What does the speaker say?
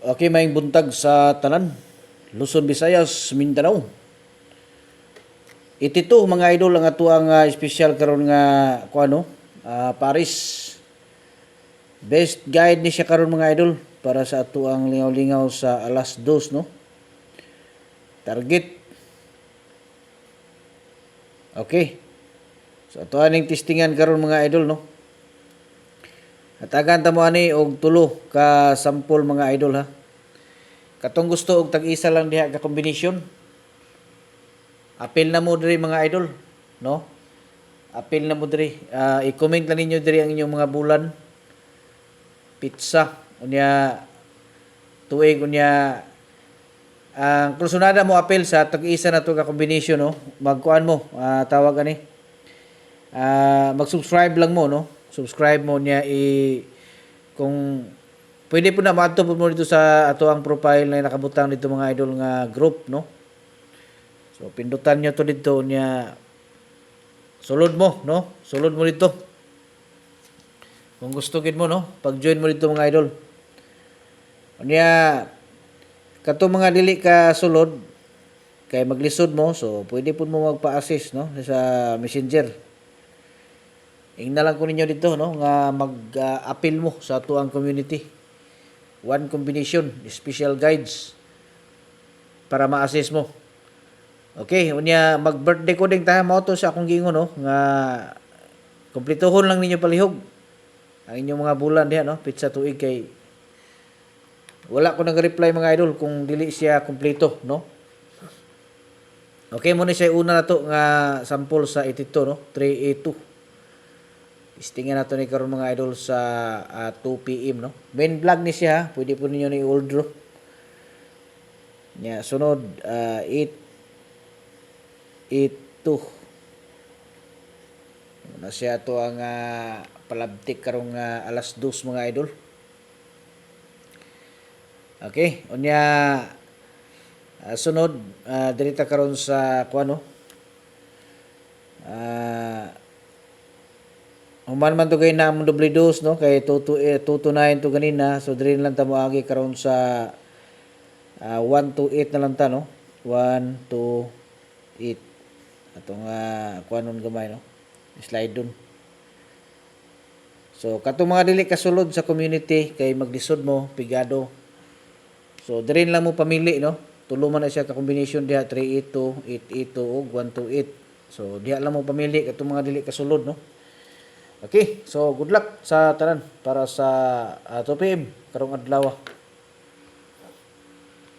Okay, maing buntag sa tanan. Luzon, Visayas, Mindanao. Itito mga idol ang ato ang special karon nga kuano, Paris. Best guide ni siya karon mga idol para sa ato ang lingaw-lingaw sa alas 2 no. Target. Okay. So ato aning testingan karon mga idol no. Hatagan ta mo ani og tulo ka sample mga idol ha. Katong gusto og tag-isa lang diha ka kombinasyon. Apil na mo diri mga idol, no? Apil na mo diri. I-comment lang ninyo diri ang inyong mga bulan. Pizza unya tuig unya ang kursunada mo apil sa tag-isa na to ka kombinasyon no. Magkuan mo, tawag ani. Mag-subscribe lang mo no. Subscribe mo niya kung pwede po na maadto po mo dito sa ato ang profile na nakabutang dito mga idol nga group no. So pindutan nyo to dito niya sulod mo no. Sulod mo dito. Kung gusto gid mo no, pag-join mo dito mga idol. Unya kato mga dili ka sulod kay maglisod mo so pwede po mo magpa-assist no sa Messenger. Ingna lang ko ninyo dito no nga mag-appeal mo sa ato ang community. One combination, special guides para ma-assist mo. Okay, unya mag-birthday ko ding tayo mo to sa akong gingon no nga kumplituhon lang ninyo palihog ang inyong mga bulan diha no pizza tuig kay wala ko nag-reply mga idol kung dili siya kumpleto no. Okay mo ni siya una na to nga sample sa 82 no 382. Istingan nato ni karon mga idol sa 2 PM no. Main vlog ni siya, pwede po ninyo ni i-order. Nya sunod 882. Na siya to ang palabtik karong alas 2 mga idol. Okay, unya sunod dirita karon sa kuano. Human man to gay na among double dose no kay 229 to ganina so diri lang ta moagi karon sa 128 na lang ta no 128 atong kuanon gamay no slide dun. So katong mga dili kasulod sa community kay maglisod mo pigado. So diri lang mo pamili no. Tulo man na siya ka combination diha 382, 882 ug 128. So diha lang mo pamili katong mga dili kasulod no. Okay, so good luck sa tanan para sa 2 PM karong adlaw.